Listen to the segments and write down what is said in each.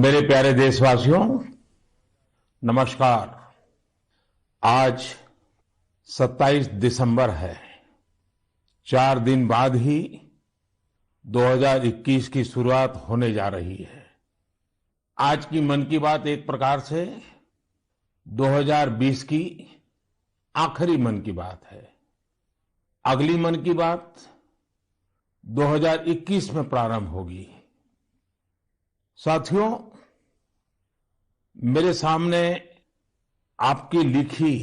मेरे प्यारे देशवासियों, नमस्कार। आज 27 दिसंबर है। 4 दिन बाद ही 2021 की शुरुआत होने जा रही है। आज की मन की बात एक प्रकार से 2020 की आखिरी मन की बात है। अगली मन की बात 2021 में प्रारंभ होगी। साथियों, मेरे सामने आपकी लिखी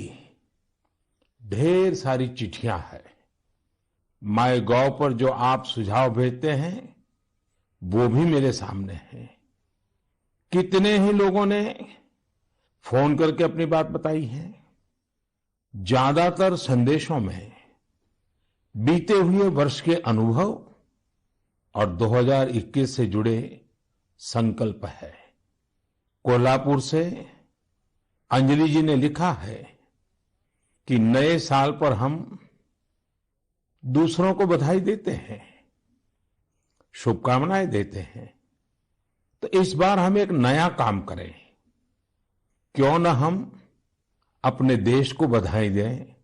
ढेर सारी चिट्ठियां हैं। माय गॉव पर जो आप सुझाव भेजते हैं वो भी मेरे सामने हैं। कितने ही लोगों ने फोन करके अपनी बात बताई है। ज्यादातर संदेशों में बीते हुए वर्ष के अनुभव और 2021 से जुड़े संकल्प है। कोल्हापुर से अंजलि जी ने लिखा है कि नए साल पर हम दूसरों को बधाई देते हैं, शुभकामनाएं देते हैं। तो इस बार हम एक नया काम करें। क्यों न हम अपने देश को बधाई दें,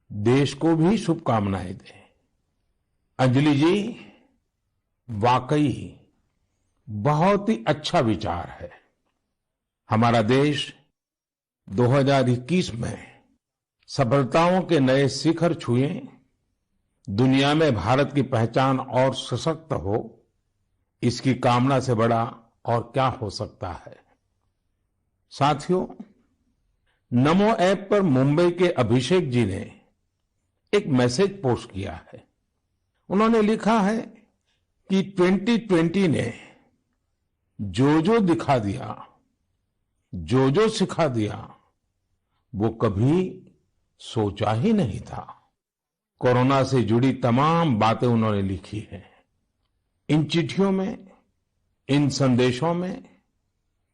देश को भी शुभकामनाएं दें। अंजलि जी, वाकई बहुत ही अच्छा विचार है। हमारा देश 2021 में सफलताओं के नए शिखर छुए, दुनिया में भारत की पहचान और सशक्त हो, इसकी कामना से बड़ा और क्या हो सकता है। साथियों, नमो ऐप पर मुंबई के अभिषेक जी ने एक मैसेज पोस्ट किया है। उन्होंने लिखा है कि 2020 ने जो जो दिखा दिया, जो जो सिखा दिया, वो कभी सोचा ही नहीं था। कोरोना से जुड़ी तमाम बातें उन्होंने लिखी हैं। इन चिट्ठियों में, इन संदेशों में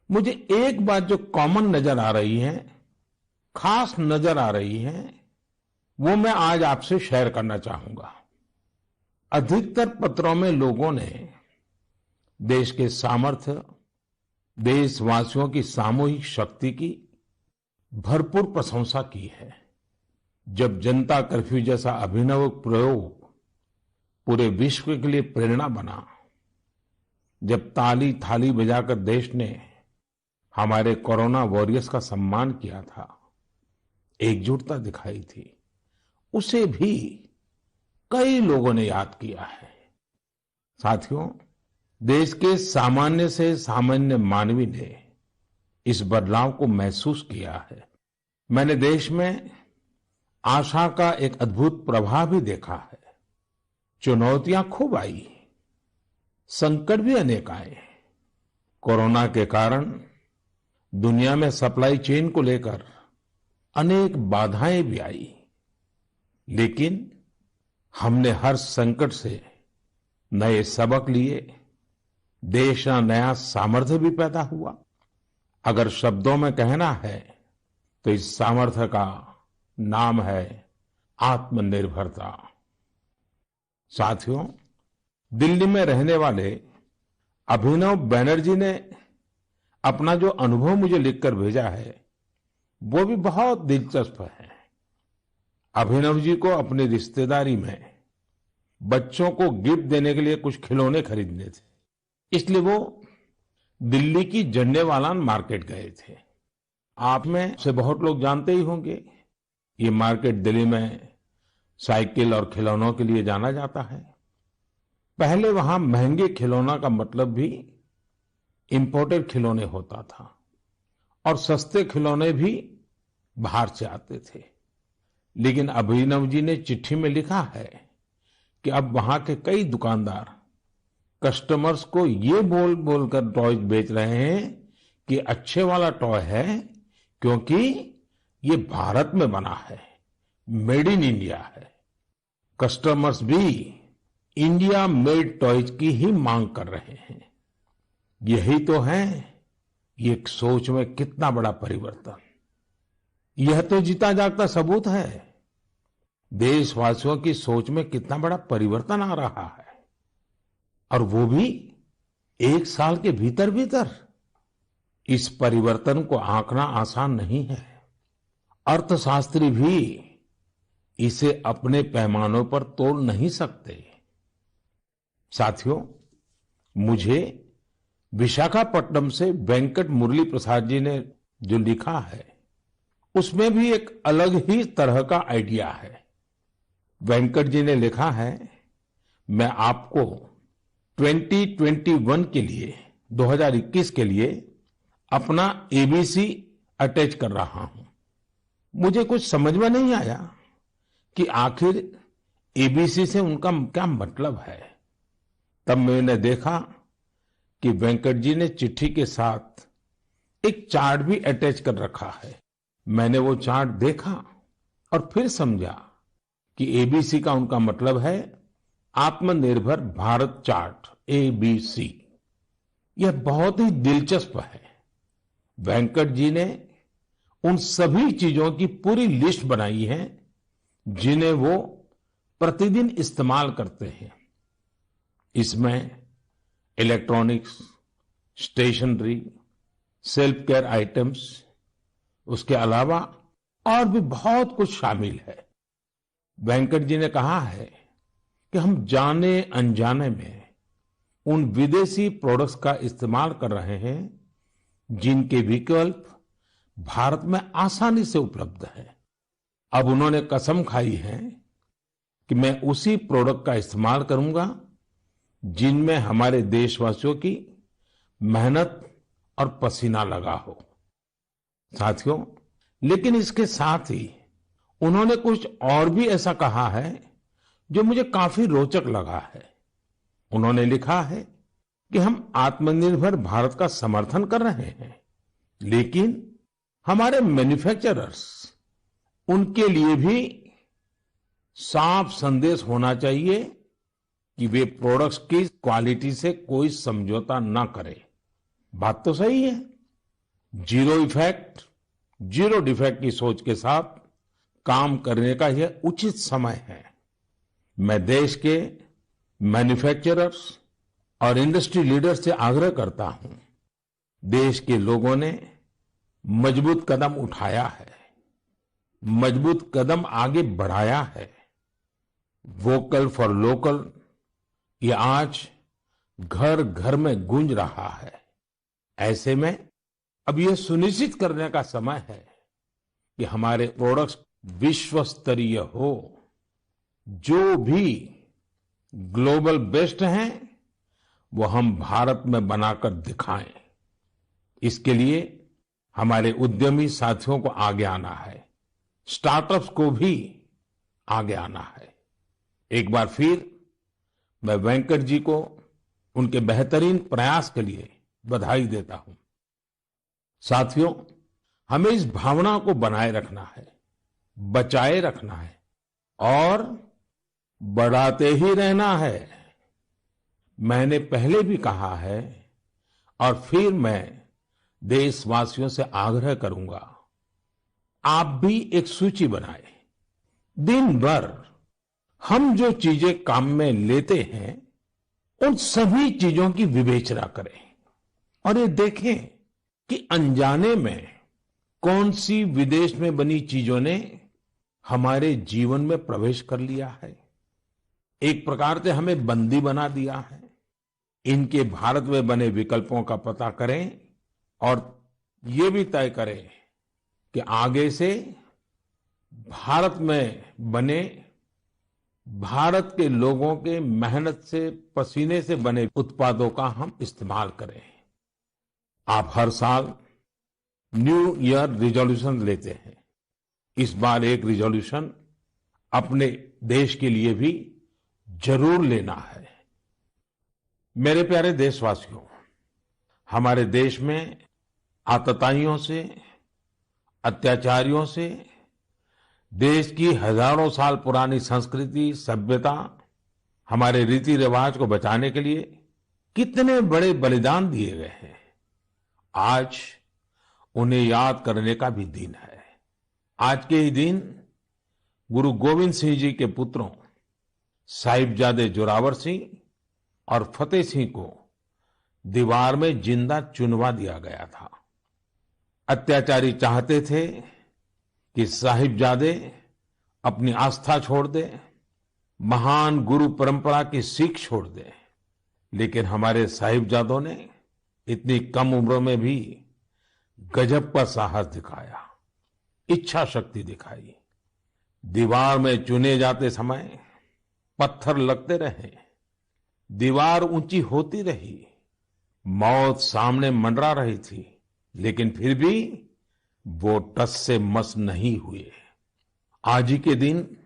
मुझे एक बात जो कॉमन नजर आ रही है, खास नजर आ रही है, वो मैं आज आपसे शेयर करना चाहूंगा। अधिकतर पत्रों में लोगों ने देश के सामर्थ्य, देशवासियों की सामूहिक शक्ति की भरपूर प्रशंसा की है। जब जनता कर्फ्यू जैसा अभिनव प्रयोग पूरे विश्व के लिए प्रेरणा बना, जब ताली थाली बजाकर देश ने हमारे कोरोना वॉरियर्स का सम्मान किया था, एकजुटता दिखाई थी, उसे भी कई लोगों ने याद किया है। साथियों, देश के सामान्य से सामान्य मानवी ने इस बदलाव को महसूस किया है। मैंने देश में आशा का एक अद्भुत प्रभाव भी देखा है। चुनौतियां खूब आई, संकट भी अनेक आए। कोरोना के कारण दुनिया में सप्लाई चेन को लेकर अनेक बाधाएं भी आई, लेकिन हमने हर संकट से नए सबक लिए। देश का नया सामर्थ्य भी पैदा हुआ। अगर शब्दों में कहना है तो इस सामर्थ्य का नाम है आत्मनिर्भरता। साथियों, दिल्ली में रहने वाले अभिनव बैनर्जी ने अपना जो अनुभव मुझे लिखकर भेजा है वो भी बहुत दिलचस्प है। अभिनव जी को अपनी रिश्तेदारी में बच्चों को गिफ्ट देने के लिए कुछ खिलौने खरीदने थे, इसलिए वो दिल्ली की झंडेवालान मार्केट गए थे। आप में से बहुत लोग जानते ही होंगे, ये मार्केट दिल्ली में साइकिल और खिलौनों के लिए जाना जाता है। पहले वहां महंगे खिलौना का मतलब भी इंपोर्टेड खिलौने होता था और सस्ते खिलौने भी बाहर से आते थे। लेकिन अभिनव जी ने चिट्ठी में लिखा है कि अब वहां के कई दुकानदार कस्टमर्स को ये बोल बोलकर टॉयज बेच रहे हैं कि अच्छे वाला टॉय है क्योंकि ये भारत में बना है, मेड इन इंडिया है। कस्टमर्स भी इंडिया मेड टॉयज की ही मांग कर रहे हैं। यही तो है ये सोच में कितना बड़ा परिवर्तन। यह तो जीता जागता सबूत है देशवासियों की सोच में कितना बड़ा परिवर्तन आ रहा है, और वो भी एक साल के भीतर भीतर। इस परिवर्तन को आंकना आसान नहीं है। अर्थशास्त्री भी इसे अपने पैमानों पर तोल नहीं सकते। साथियों, मुझे विशाखापट्टनम से वेंकट मुरली प्रसाद जी ने जो लिखा है, उसमें भी एक अलग ही तरह का आइडिया है। वेंकट जी ने लिखा है, मैं आपको 2021 के लिए 2021 के लिए अपना एबीसी अटैच कर रहा हूं। मुझे कुछ समझ में नहीं आया कि आखिर एबीसी से उनका क्या मतलब है। तब मैंने देखा कि वेंकट जी ने चिट्ठी के साथ एक चार्ट भी अटैच कर रखा है। मैंने वो चार्ट देखा और फिर समझा कि एबीसी का उनका मतलब है आत्मनिर्भर भारत चार्ट, एबीसी। यह बहुत ही दिलचस्प है। वेंकट जी ने उन सभी चीजों की पूरी लिस्ट बनाई है जिन्हें वो प्रतिदिन इस्तेमाल करते हैं। इसमें electronics, stationery, self care items, उसके अलावा और भी बहुत कुछ शामिल है। वेंकट जी ने कहा है कि हम जाने अनजाने में उन विदेशी प्रोडक्ट्स का इस्तेमाल कर रहे हैं जिनके विकल्प भारत में आसानी से उपलब्ध है। अब उन्होंने कसम खाई है कि मैं उसी प्रोडक्ट का इस्तेमाल करूंगा जिनमें हमारे देशवासियों की मेहनत और पसीना लगा हो। साथियों, लेकिन इसके साथ ही उन्होंने कुछ और भी ऐसा कहा है जो मुझे काफी रोचक लगा है। उन्होंने लिखा है कि हम आत्मनिर्भर भारत का समर्थन कर रहे हैं, लेकिन हमारे मैन्युफैक्चरर्स, उनके लिए भी साफ संदेश होना चाहिए कि वे प्रोडक्ट्स की क्वालिटी से कोई समझौता ना करें। बात तो सही है। जीरो इफेक्ट, जीरो डिफेक्ट की सोच के साथ काम करने का यह उचित समय है। मैं देश के मैन्युफैक्चरर्स और इंडस्ट्री लीडर्स से आग्रह करता हूं, देश के लोगों ने मजबूत कदम उठाया है, मजबूत कदम आगे बढ़ाया है। वोकल फॉर लोकल ये आज घर घर में गूंज रहा है। ऐसे में अब यह सुनिश्चित करने का समय है कि हमारे प्रोडक्ट्स विश्व स्तरीय हो। जो भी ग्लोबल बेस्ट हैं वो हम भारत में बनाकर दिखाएं। इसके लिए हमारे उद्यमी साथियों को आगे आना है, स्टार्टअप्स को भी आगे आना है। एक बार फिर मैं वेंकट जी को उनके बेहतरीन प्रयास के लिए बधाई देता हूं। साथियों, हमें इस भावना को बनाए रखना है, बचाए रखना है और बढ़ाते ही रहना है। मैंने पहले भी कहा है और फिर मैं देशवासियों से आग्रह करूंगा, आप भी एक सूची बनाएं। दिन भर हम जो चीजें काम में लेते हैं उन सभी चीजों की विवेचना करें और ये देखें कि अनजाने में कौन सी विदेश में बनी चीजों ने हमारे जीवन में प्रवेश कर लिया है, एक प्रकार से हमें बंदी बना दिया है। इनके भारत में बने विकल्पों का पता करें और ये भी तय करें कि आगे से भारत में बने, भारत के लोगों के मेहनत से, पसीने से बने उत्पादों का हम इस्तेमाल करें। आप हर साल न्यू ईयर रिजोल्यूशन लेते हैं। इस बार एक रिजोल्यूशन अपने देश के लिए भी जरूर लेना है। मेरे प्यारे देशवासियों, हमारे देश में आतताइयों से, अत्याचारियों से, देश की हजारों साल पुरानी संस्कृति, सभ्यता, हमारे रीति रिवाज को बचाने के लिए कितने बड़े बलिदान दिए गए हैं। आज उन्हें याद करने का भी दिन है। आज के ही दिन गुरु गोविंद सिंह जी के पुत्रों साहिबजादे जोरावर सिंह और फतेह सिंह को दीवार में जिंदा चुनवा दिया गया था। अत्याचारी चाहते थे कि साहिबजादे अपनी आस्था छोड़ दे, महान गुरु परंपरा की सीख छोड़ दे, लेकिन हमारे साहिबजादों ने इतनी कम उम्र में भी गजब का साहस दिखाया, इच्छा शक्ति दिखाई। दीवार में चुने जाते समय पत्थर लगते रहे, दीवार ऊंची होती रही, मौत सामने मंडरा रही थी, लेकिन फिर भी वो टस से मस नहीं हुए। आज ही के दिन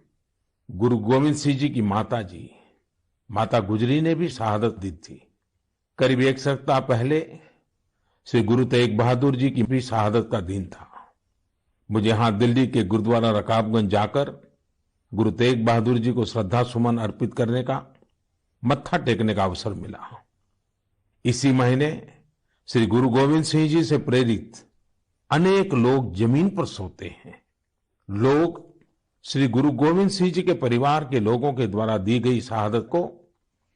गुरु गोविंद सिंह जी की माता जी, माता गुजरी ने भी शहादत दी थी। करीब एक सप्ताह पहले श्री गुरु तेग बहादुर जी की भी शहादत का दिन था। मुझे यहां दिल्ली के गुरुद्वारा रकाबगंज जाकर गुरु तेग बहादुर जी को श्रद्धा सुमन अर्पित करने का, मत्था टेकने का अवसर मिला। इसी महीने श्री गुरु गोविंद सिंह जी से प्रेरित अनेक लोग जमीन पर सोते हैं। लोग श्री गुरु गोविंद सिंह जी के परिवार के लोगों के द्वारा दी गई शहादत को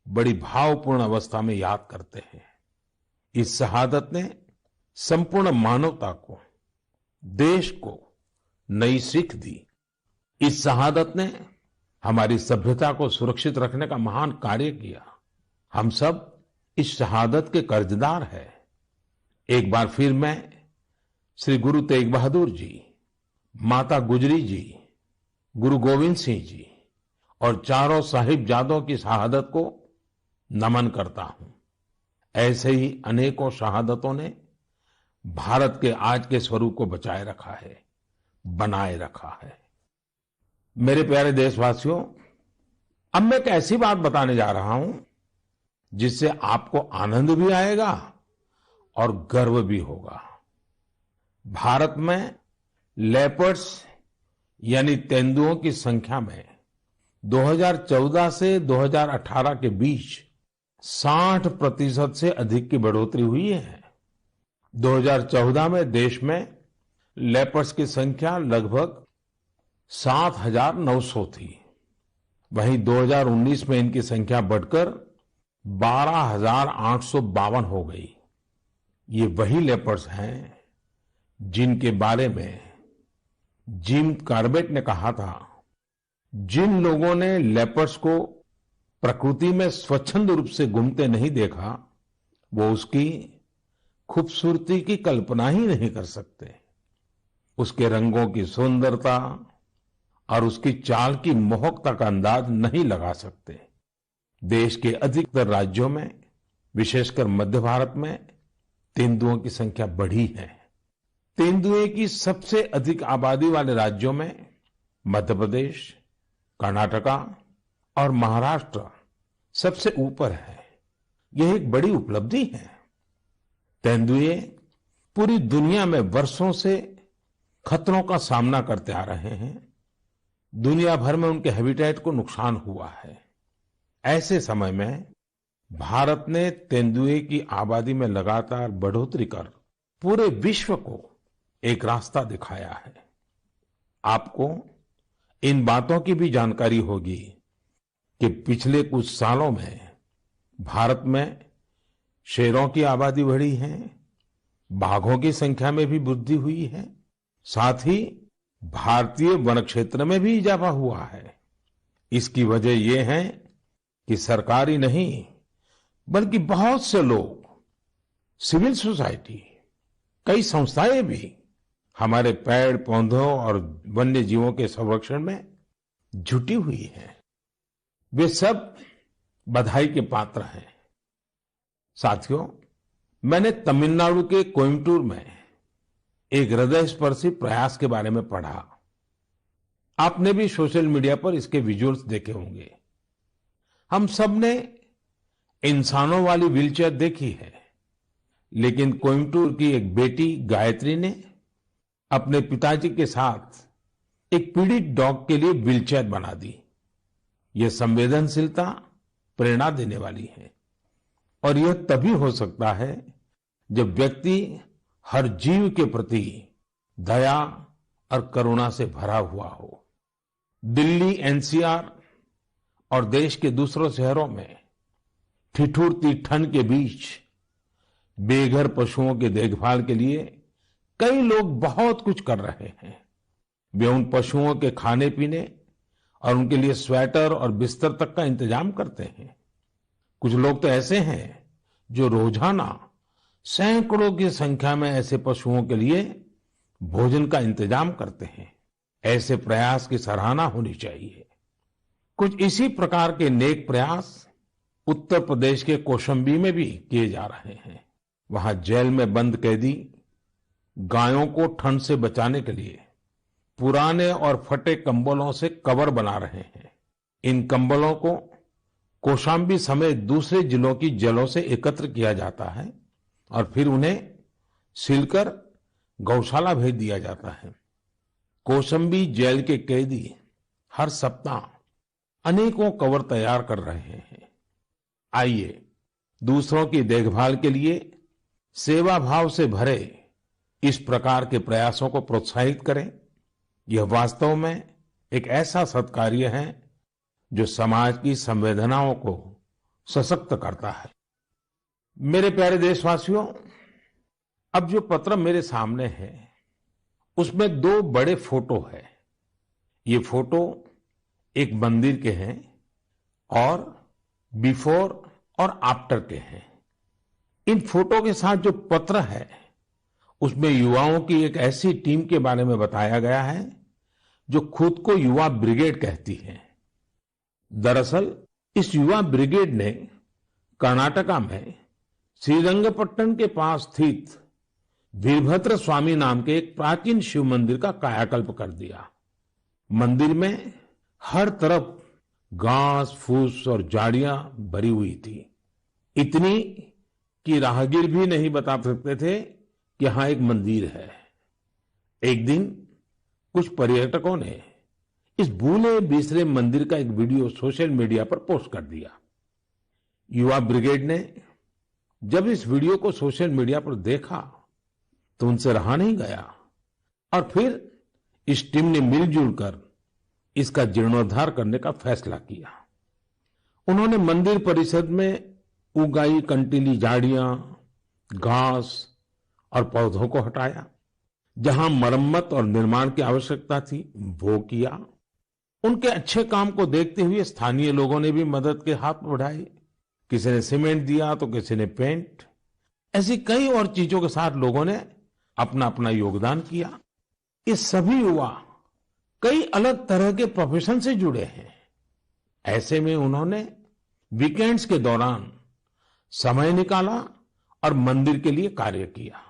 बड़ी भावपूर्ण अवस्था में याद करते हैं। इस शहादत ने संपूर्ण मानवता को, देश को नई सीख दी। इस शहादत ने हमारी सभ्यता को सुरक्षित रखने का महान कार्य किया। हम सब इस शहादत के कर्जदार हैं। एक बार फिर मैं श्री गुरु तेग बहादुर जी, माता गुजरी जी, गुरु गोविंद सिंह जी और चारों साहिबजादों की शहादत को नमन करता हूं। ऐसे ही अनेकों शहादतों ने भारत के आज के स्वरूप को बचाए रखा है, बनाए रखा है। मेरे प्यारे देशवासियों, अब मैं एक ऐसी बात बताने जा रहा हूं जिससे आपको आनंद भी आएगा और गर्व भी होगा। भारत में लेपर्ड्स यानी तेंदुओं की संख्या में 2014 से 2018 के बीच 60% से अधिक की बढ़ोतरी हुई है। 2014 में देश में लेपर्ड्स की संख्या लगभग 7,900 थी। वहीं 2019 में इनकी संख्या बढ़कर 12,852 हो गई। ये वही लेपर्ड्स हैं जिनके बारे में जिम कॉर्बेट ने कहा था, जिन लोगों ने लेपर्ड्स को प्रकृति में स्वच्छंद रूप से घूमते नहीं देखा, वो उसकी खूबसूरती की कल्पना ही नहीं कर सकते। उसके रंगों की सुंदरता और उसकी चाल की मोहकता का अंदाज नहीं लगा सकते। देश के अधिकतर राज्यों में, विशेषकर मध्य भारत में, तेंदुओं की संख्या बढ़ी है। तेंदुए की सबसे अधिक आबादी वाले राज्यों में मध्य प्रदेश, कर्नाटका और महाराष्ट्र सबसे ऊपर है। यह एक बड़ी उपलब्धि है। तेंदुए पूरी दुनिया में वर्षों से खतरों का सामना करते आ रहे हैं। दुनिया भर में उनके हैबिटेट को नुकसान हुआ है। ऐसे समय में भारत ने तेंदुए की आबादी में लगातार बढ़ोतरी कर पूरे विश्व को एक रास्ता दिखाया है। आपको इन बातों की भी जानकारी होगी कि पिछले कुछ सालों में भारत में शेरों की आबादी बढ़ी है, बाघों की संख्या में भी वृद्धि हुई है, साथ ही भारतीय वन क्षेत्र में भी इजाफा हुआ है। इसकी वजह यह है कि सरकारी नहीं बल्कि बहुत से लोग, सिविल सोसाइटी, कई संस्थाएं भी हमारे पेड़ पौधों और वन्य जीवों के संरक्षण में जुटी हुई हैं। वे सब बधाई के पात्र हैं। साथियों, मैंने तमिलनाडु के कोयम्बटूर में एक हृदयस्पर्शी प्रयास के बारे में पढ़ा। आपने भी सोशल मीडिया पर इसके विजुअल्स देखे होंगे। हम सब ने इंसानों वाली व्हीलचेयर देखी है, लेकिन कोयम्बटूर की एक बेटी गायत्री ने अपने पिताजी के साथ एक पीड़ित डॉग के लिए व्हीलचेयर बना दी। यह संवेदनशीलता प्रेरणा देने वाली है और यह तभी हो सकता है जब व्यक्ति हर जीव के प्रति दया और करुणा से भरा हुआ हो। दिल्ली एनसीआर और देश के दूसरों शहरों में ठिठुरती ठंड के बीच बेघर पशुओं की देखभाल के लिए कई लोग बहुत कुछ कर रहे हैं। वे उन पशुओं के खाने पीने और उनके लिए स्वेटर और बिस्तर तक का इंतजाम करते हैं। कुछ लोग तो ऐसे हैं जो रोजाना सैकड़ों की संख्या में ऐसे पशुओं के लिए भोजन का इंतजाम करते हैं। ऐसे प्रयास की सराहना होनी चाहिए। कुछ इसी प्रकार के नेक प्रयास उत्तर प्रदेश के कौशाम्बी में भी किए जा रहे हैं। वहां जेल में बंद कैदी गायों को ठंड से बचाने के लिए पुराने और फटे कंबलों से कवर बना रहे हैं। इन कंबलों को कौशाम्बी समेत दूसरे जिलों की जेलों से एकत्र किया जाता है और फिर उन्हें सिलकर गौशाला भेज दिया जाता है। कौशाम्बी जेल के कैदी हर सप्ताह अनेकों कवर तैयार कर रहे हैं। आइए दूसरों की देखभाल के लिए सेवा भाव से भरे इस प्रकार के प्रयासों को प्रोत्साहित करें। यह वास्तव में एक ऐसा सत्कार्य है जो समाज की संवेदनाओं को सशक्त करता है। मेरे प्यारे देशवासियों, अब जो पत्र मेरे सामने है उसमें दो बड़े फोटो है। ये फोटो एक मंदिर के हैं और बिफोर और आफ्टर के हैं। इन फोटो के साथ जो पत्र है उसमें युवाओं की एक ऐसी टीम के बारे में बताया गया है जो खुद को युवा ब्रिगेड कहती है। दरअसल इस युवा ब्रिगेड ने कर्नाटका में श्रीरंगपट्टनम के पास स्थित वीरभद्र स्वामी नाम के एक प्राचीन शिव मंदिर का कायाकल्प कर दिया। मंदिर में हर तरफ घास फूस और झाड़ियां भरी हुई थी, इतनी कि राहगीर भी नहीं बता सकते थे कि यहां एक मंदिर है। एक दिन कुछ पर्यटकों ने इस भूले बिसरे मंदिर का एक वीडियो सोशल मीडिया पर पोस्ट कर दिया। युवा ब्रिगेड ने जब इस वीडियो को सोशल मीडिया पर देखा तो उनसे रहा नहीं गया और फिर इस टीम ने मिलजुल कर इसका जीर्णोद्धार करने का फैसला किया। उन्होंने मंदिर परिसर में उगाई कंटीली झाड़ियां, घास और पौधों को हटाया। जहां मरम्मत और निर्माण की आवश्यकता थी वो किया। उनके अच्छे काम को देखते हुए स्थानीय लोगों ने भी मदद के हाथ बढ़ाए। किसी ने सीमेंट दिया तो किसी ने पेंट। ऐसी कई और चीजों के साथ लोगों ने अपना अपना योगदान किया। ये सभी युवा कई अलग तरह के प्रोफेशन से जुड़े हैं। ऐसे में उन्होंने वीकेंड्स के दौरान समय निकाला और मंदिर के लिए कार्य किया।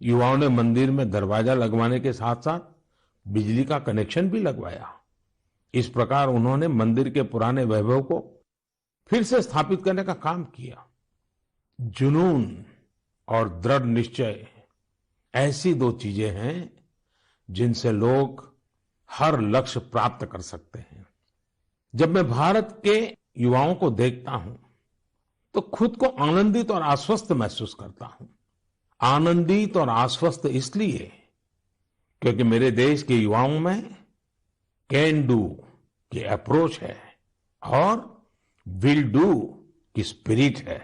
युवाओं ने मंदिर में दरवाजा लगवाने के साथ साथ बिजली का कनेक्शन भी लगवाया। इस प्रकार उन्होंने मंदिर के पुराने वैभव को फिर से स्थापित करने का काम किया। जुनून और दृढ़ निश्चय ऐसी दो चीजें हैं जिनसे लोग हर लक्ष्य प्राप्त कर सकते हैं। जब मैं भारत के युवाओं को देखता हूं तो खुद को आनंदित और आश्वस्त महसूस करता हूं। आनंदित और आश्वस्त इसलिए क्योंकि मेरे देश के युवाओं में कैन डू की अप्रोच है और विल डू की स्पिरिट है।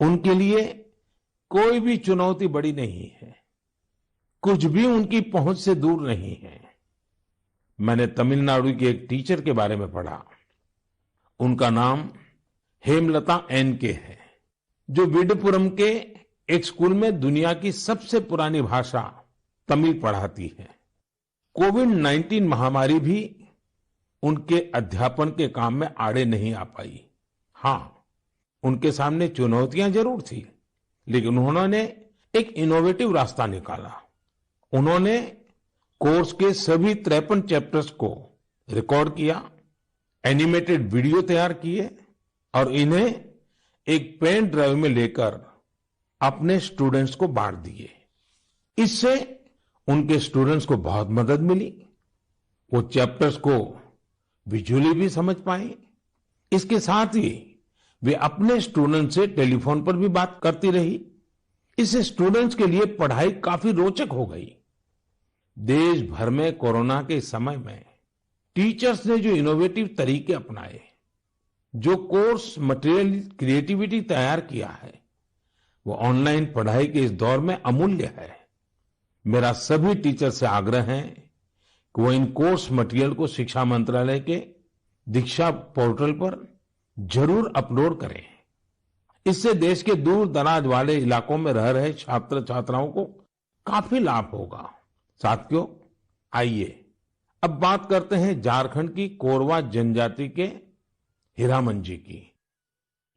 उनके लिए कोई भी चुनौती बड़ी नहीं है, कुछ भी उनकी पहुंच से दूर नहीं है। मैंने तमिलनाडु की एक टीचर के बारे में पढ़ा। उनका नाम हेमलता एन.के है, जो विडुपुरम के एक स्कूल में दुनिया की सबसे पुरानी भाषा तमिल पढ़ाती है। कोविड-19 महामारी भी उनके अध्यापन के काम में आड़े नहीं आ पाई। हाँ, उनके सामने चुनौतियां जरूर थी, लेकिन उन्होंने एक इनोवेटिव रास्ता निकाला। उन्होंने कोर्स के सभी 53 चैप्टर्स को रिकॉर्ड किया, एनिमेटेड वीडियो तैयार किए और इन्हें एक पेन ड्राइव में लेकर अपने स्टूडेंट्स को बांट दिए। इससे उनके स्टूडेंट्स को बहुत मदद मिली। वो चैप्टर्स को विजुअली भी समझ पाए। इसके साथ ही वे अपने स्टूडेंट से टेलीफोन पर भी बात करती रही। इससे स्टूडेंट्स के लिए पढ़ाई काफी रोचक हो गई। देश भर में कोरोना के समय में टीचर्स ने जो इनोवेटिव तरीके अपनाए, जो कोर्स मटेरियल क्रिएटिविटी तैयार किया है, वो ऑनलाइन पढ़ाई के इस दौर में अमूल्य है। मेरा सभी टीचर से आग्रह है कि वो इन कोर्स मटेरियल को शिक्षा मंत्रालय के दीक्षा पोर्टल पर जरूर अपलोड करें। इससे देश के दूर दराज वाले इलाकों में रह रहे छात्र छात्राओं को काफी लाभ होगा। साथियों, आइए अब बात करते हैं झारखंड की कोरवा जनजाति के हीरामन जी की।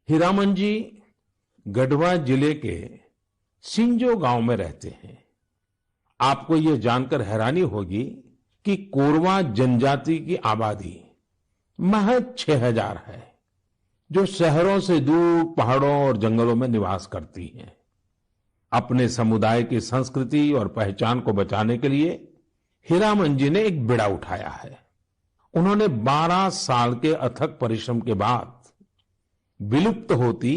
हीरामन जी गढ़वा जिले के सिंजो गांव में रहते हैं। आपको यह जानकर हैरानी होगी कि कोरवा जनजाति की आबादी महज 6000 है, जो शहरों से दूर पहाड़ों और जंगलों में निवास करती है। अपने समुदाय की संस्कृति और पहचान को बचाने के लिए हीरामन जी ने एक बीड़ा उठाया है। उन्होंने 12 साल के अथक परिश्रम के बाद विलुप्त होती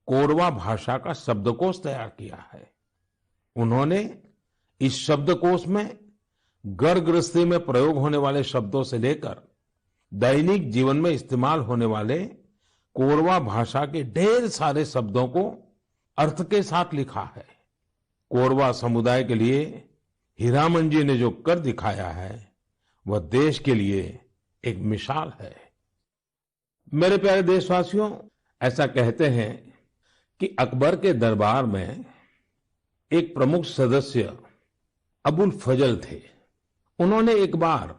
कोरवा भाषा का शब्दकोश तैयार किया है। उन्होंने इस शब्दकोश में घर गृहस्थी में प्रयोग होने वाले शब्दों से लेकर दैनिक जीवन में इस्तेमाल होने वाले कोरवा भाषा के ढेर सारे शब्दों को अर्थ के साथ लिखा है। कोरवा समुदाय के लिए हीरामन जी ने जो कर दिखाया है वह देश के लिए एक मिसाल है। मेरे प्यारे देशवासियों, ऐसा कहते हैं कि अकबर के दरबार में एक प्रमुख सदस्य अबुल फजल थे। उन्होंने एक बार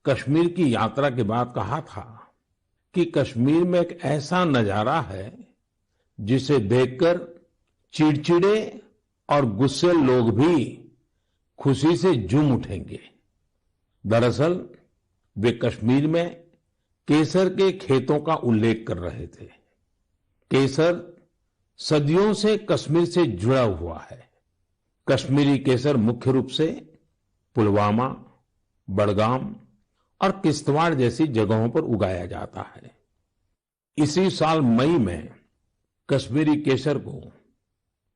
कश्मीर की यात्रा के बाद कहा था कि कश्मीर में एक ऐसा नजारा है जिसे देखकर चिड़चिड़े और गुस्से लोग भी खुशी से झूम उठेंगे। दरअसल वे कश्मीर में केसर के खेतों का उल्लेख कर रहे थे। केसर सदियों से कश्मीर से जुड़ा हुआ है। कश्मीरी केसर मुख्य रूप से पुलवामा, बडगाम और किश्तवाड़ जैसी जगहों पर उगाया जाता है। इसी साल मई में कश्मीरी केसर को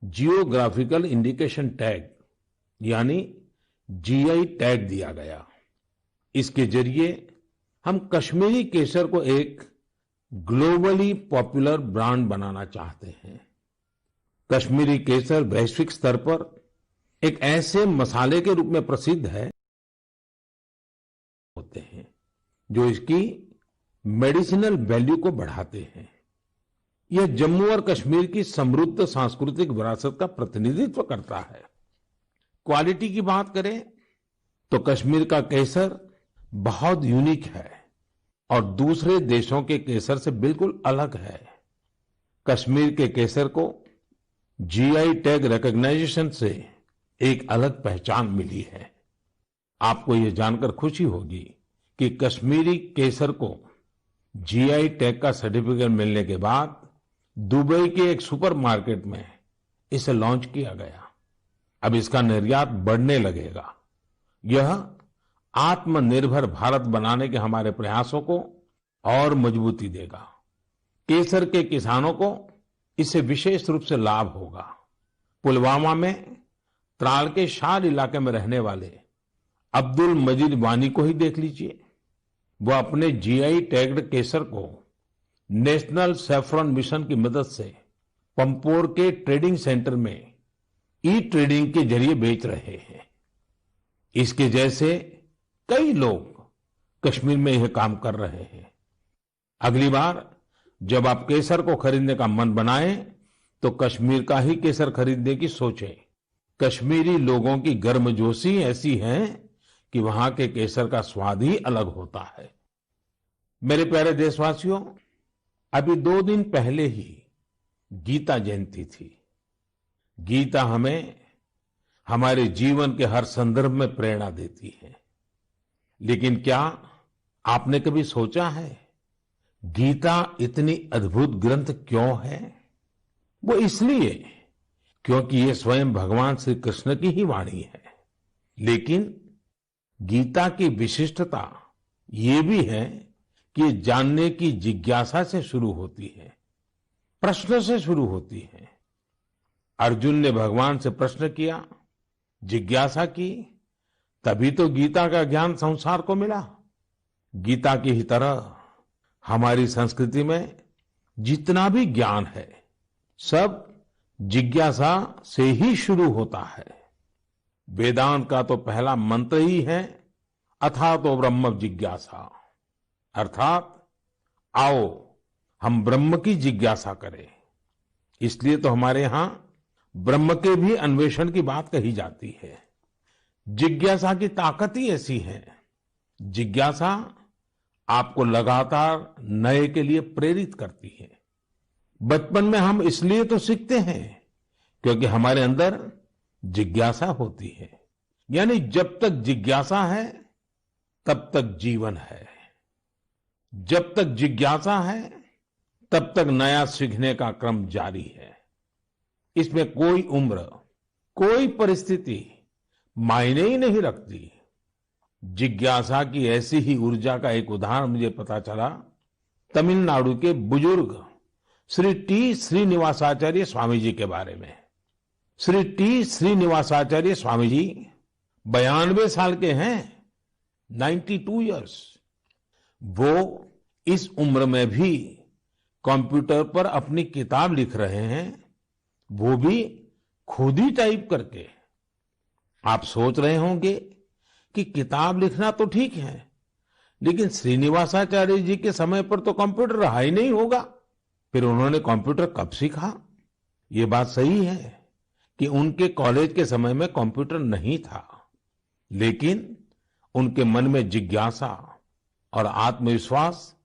जियोग्राफिकल इंडिकेशन टैग यानी जीआई टैग दिया गया। इसके जरिए हम कश्मीरी केसर को एक ग्लोबली पॉपुलर ब्रांड बनाना चाहते हैं। कश्मीरी केसर वैश्विक स्तर पर एक ऐसे मसाले के रूप में प्रसिद्ध है होते हैं जो इसकी मेडिसिनल वैल्यू को बढ़ाते हैं। यह जम्मू और कश्मीर की समृद्ध सांस्कृतिक विरासत का प्रतिनिधित्व करता है। क्वालिटी की बात करें तो कश्मीर का केसर बहुत यूनिक है और दूसरे देशों के केसर से बिल्कुल अलग है। कश्मीर के केसर को जीआई टैग रिकॉग्नाइजेशन से एक अलग पहचान मिली है। आपको यह जानकर खुशी होगी कि कश्मीरी केसर को जीआई टैग का सर्टिफिकेट मिलने के बाद दुबई के एक सुपरमार्केट में इसे लॉन्च किया गया। अब इसका निर्यात बढ़ने लगेगा। यह आत्मनिर्भर भारत बनाने के हमारे प्रयासों को और मजबूती देगा। केसर के किसानों को इससे विशेष रूप से लाभ होगा। पुलवामा में त्राल के शार इलाके में रहने वाले अब्दुल मजीद वानी को ही देख लीजिए। वो अपने जीआई टैग्ड केसर को नेशनल सैफरन मिशन की मदद से पंपोर के ट्रेडिंग सेंटर में ई ट्रेडिंग के जरिए बेच रहे हैं। इसके जैसे कई लोग कश्मीर में यह काम कर रहे हैं। अगली बार जब आप केसर को खरीदने का मन बनाएं तो कश्मीर का ही केसर खरीदने की सोचें। कश्मीरी लोगों की गर्मजोशी ऐसी है कि वहां के केसर का स्वाद ही अलग होता है। मेरे प्यारे देशवासियों, अभी 2 दिन पहले ही गीता जयंती थी। गीता हमें हमारे जीवन के हर संदर्भ में प्रेरणा देती है। लेकिन क्या आपने कभी सोचा है गीता इतनी अद्भुत ग्रंथ क्यों है? वो इसलिए क्योंकि ये स्वयं भगवान श्री कृष्ण की ही वाणी है। लेकिन गीता की विशिष्टता ये भी है कि ये जानने की जिज्ञासा से शुरू होती है, प्रश्न से शुरू होती है। अर्जुन ने भगवान से प्रश्न किया, जिज्ञासा की, तभी तो गीता का ज्ञान संसार को मिला। गीता की ही तरह हमारी संस्कृति में जितना भी ज्ञान है सब जिज्ञासा से ही शुरू होता है। वेदांत का तो पहला मंत्र ही है अथातो ब्रह्म जिज्ञासा, अर्थात आओ हम ब्रह्म की जिज्ञासा करें। इसलिए तो हमारे यहां ब्रह्म के भी अन्वेषण की बात कही जाती है। जिज्ञासा की ताकत ही ऐसी है। जिज्ञासा आपको लगातार नए के लिए प्रेरित करती है। बचपन में हम इसलिए तो सीखते हैं क्योंकि हमारे अंदर जिज्ञासा होती है। यानी जब तक जिज्ञासा है तब तक जीवन है। जब तक जिज्ञासा है तब तक नया सीखने का क्रम जारी है। इसमें कोई उम्र, कोई परिस्थिति मायने ही नहीं रखती। जिज्ञासा की ऐसी ही ऊर्जा का एक उदाहरण मुझे पता चला तमिलनाडु के बुजुर्ग श्री टी श्रीनिवासाचार्य स्वामी जी के बारे में। श्री टी श्रीनिवासाचार्य स्वामी जी 92 साल के हैं, 92 इयर्स। वो इस उम्र में भी कंप्यूटर पर अपनी किताब लिख रहे हैं, वो भी खुद ही टाइप करके। आप सोच रहे होंगे कि किताब लिखना तो ठीक है, लेकिन श्रीनिवासाचार्य जी के समय पर तो कंप्यूटर रहा ही नहीं होगा। फिर उन्होंने कंप्यूटर कब सीखा? ये बात सही है कि उनके कॉलेज के समय में कंप्यूटर नहीं था, लेकिन उनके मन में जिज्ञासा और आत्मविश्वास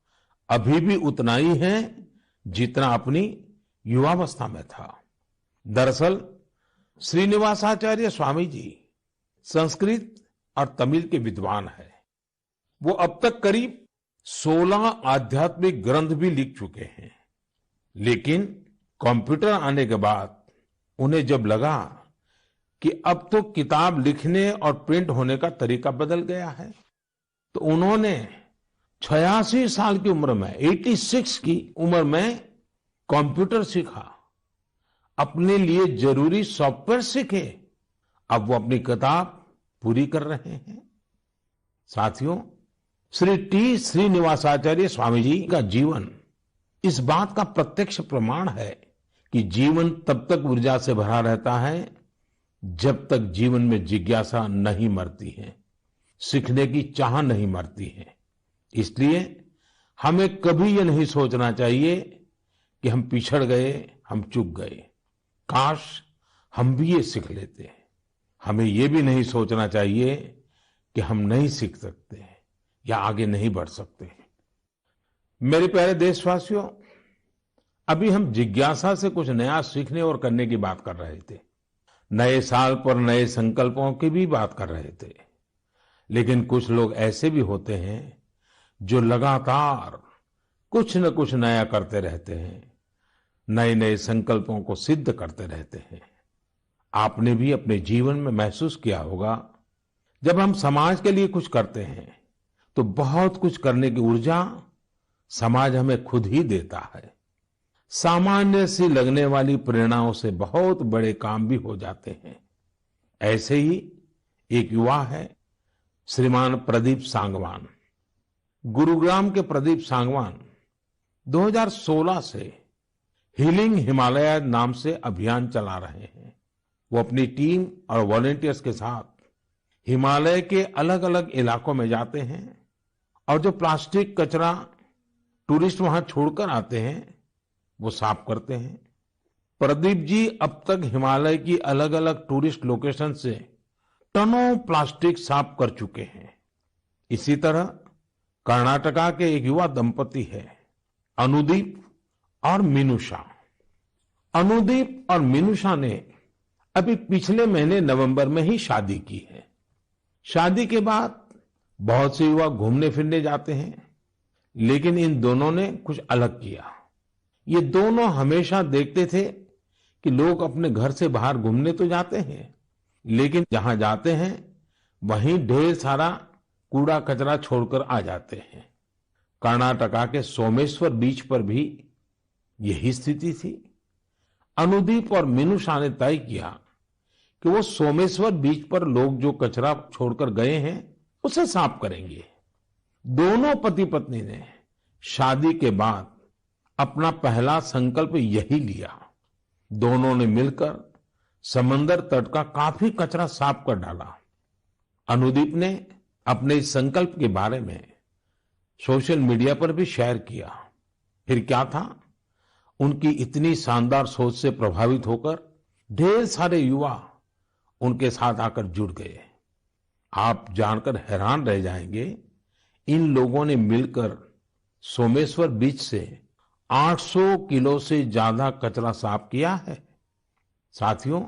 अभी भी उतना ही है जितना अपनी युवावस्था में था। दरअसल श्रीनिवासाचार्य स्वामी जी संस्कृत और तमिल के विद्वान हैं। वो अब तक करीब 16 आध्यात्मिक ग्रंथ भी लिख चुके हैं। लेकिन कंप्यूटर आने के बाद उन्हें जब लगा कि अब तो किताब लिखने और प्रिंट होने का तरीका बदल गया है, तो उन्होंने 86 साल की उम्र में, 86 की उम्र में कंप्यूटर सीखा, अपने लिए जरूरी सॉफ्टवेयर सीखे। अब वो अपनी किताब पूरी कर रहे हैं। साथियों, श्री टी श्रीनिवासाचार्य स्वामी जी का जीवन इस बात का प्रत्यक्ष प्रमाण है कि जीवन तब तक ऊर्जा से भरा रहता है जब तक जीवन में जिज्ञासा नहीं मरती है, सीखने की चाह नहीं मरती है। इसलिए हमें कभी ये नहीं सोचना चाहिए कि हम पिछड़ गए, हम चूक गए, काश हम भी ये सीख लेते। हमें ये भी नहीं सोचना चाहिए कि हम नहीं सीख सकते या आगे नहीं बढ़ सकते। मेरे प्यारे देशवासियों, अभी हम जिज्ञासा से कुछ नया सीखने और करने की बात कर रहे थे। नए साल पर नए संकल्पों की भी बात कर रहे थे। लेकिन कुछ लोग ऐसे भी होते हैं जो लगातार कुछ न कुछ नया करते रहते हैं, नए नए संकल्पों को सिद्ध करते रहते हैं। आपने भी अपने जीवन में महसूस किया होगा, जब हम समाज के लिए कुछ करते हैं तो बहुत कुछ करने की ऊर्जा समाज हमें खुद ही देता है। सामान्य सी लगने वाली प्रेरणाओं से बहुत बड़े काम भी हो जाते हैं। ऐसे ही एक युवा है श्रीमान प्रदीप सांगवान। गुरुग्राम के प्रदीप सांगवान 2016 से हीलिंग हिमालय नाम से अभियान चला रहे हैं। वो अपनी टीम और वॉलंटियर्स के साथ हिमालय के अलग अलग इलाकों में जाते हैं और जो प्लास्टिक कचरा टूरिस्ट वहां छोड़कर आते हैं वो साफ करते हैं। प्रदीप जी अब तक हिमालय की अलग अलग टूरिस्ट लोकेशन से टनों प्लास्टिक साफ कर चुके हैं। इसी तरह कर्नाटका के एक युवा दंपति है अनुदीप और मीनूषा। अनुदीप और मीनूषा ने अभी पिछले महीने नवंबर में ही शादी की है। शादी के बाद बहुत से युवा घूमने फिरने जाते हैं, लेकिन इन दोनों ने कुछ अलग किया। ये दोनों हमेशा देखते थे कि लोग अपने घर से बाहर घूमने तो जाते हैं, लेकिन जहां जाते हैं वहीं ढेर सारा कूड़ा कचरा छोड़कर आ जाते हैं। कर्नाटका के सोमेश्वर बीच पर भी यही स्थिति थी। अनुदीप और मीनूषा ने तय किया कि वो सोमेश्वर बीच पर लोग जो कचरा छोड़कर गए हैं उसे साफ करेंगे। दोनों पति पत्नी ने शादी के बाद अपना पहला संकल्प यही लिया। दोनों ने मिलकर समंदर तट का काफी कचरा साफ कर डाला। अनुदीप ने अपने इस संकल्प के बारे में सोशल मीडिया पर भी शेयर किया। फिर क्या था, उनकी इतनी शानदार सोच से प्रभावित होकर ढेर सारे युवा उनके साथ आकर जुड़ गए। आप जानकर हैरान रह जाएंगे, इन लोगों ने मिलकर सोमेश्वर बीच से 800 किलो से ज्यादा कचरा साफ किया है। साथियों,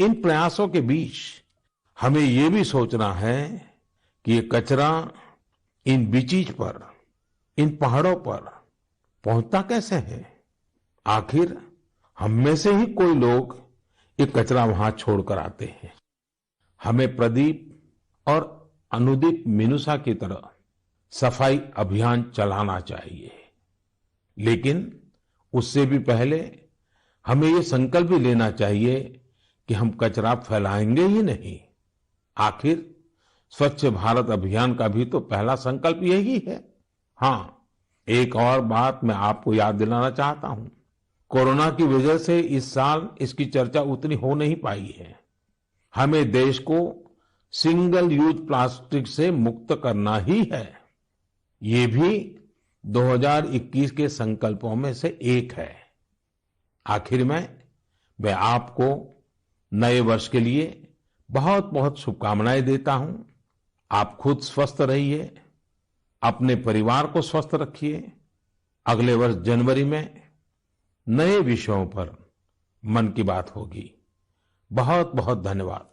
इन प्रयासों के बीच हमें ये भी सोचना है कि ये कचरा इन बीचीज पर, इन पहाड़ों पर पहुंचता कैसे है। आखिर हम में से ही कोई लोग ये कचरा वहां छोड़कर आते हैं। हमें प्रदीप और अनुदीप मिनुसा की तरह सफाई अभियान चलाना चाहिए, लेकिन उससे भी पहले हमें ये संकल्प भी लेना चाहिए कि हम कचरा फैलाएंगे ही नहीं। आखिर स्वच्छ भारत अभियान का भी तो पहला संकल्प यही है। हाँ, एक और बात मैं आपको याद दिलाना चाहता हूं। कोरोना की वजह से इस साल इसकी चर्चा उतनी हो नहीं पाई है। हमें देश को सिंगल यूज प्लास्टिक से मुक्त करना ही है। ये भी 2021 के संकल्पों में से एक है। आखिर में मैं आपको नए वर्ष के लिए बहुत बहुत शुभकामनाएं देता हूं। आप खुद स्वस्थ रहिए, अपने परिवार को स्वस्थ रखिए। अगले वर्ष जनवरी में नए विषयों पर मन की बात होगी। बहुत बहुत धन्यवाद।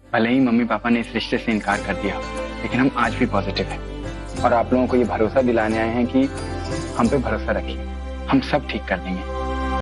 भले ही मम्मी पापा ने इस रिश्ते से इनकार कर दिया, लेकिन हम आज भी पॉजिटिव हैं और आप लोगों को ये भरोसा दिलाने आए हैं कि हम पे भरोसा रखिए, हम सब ठीक कर देंगे।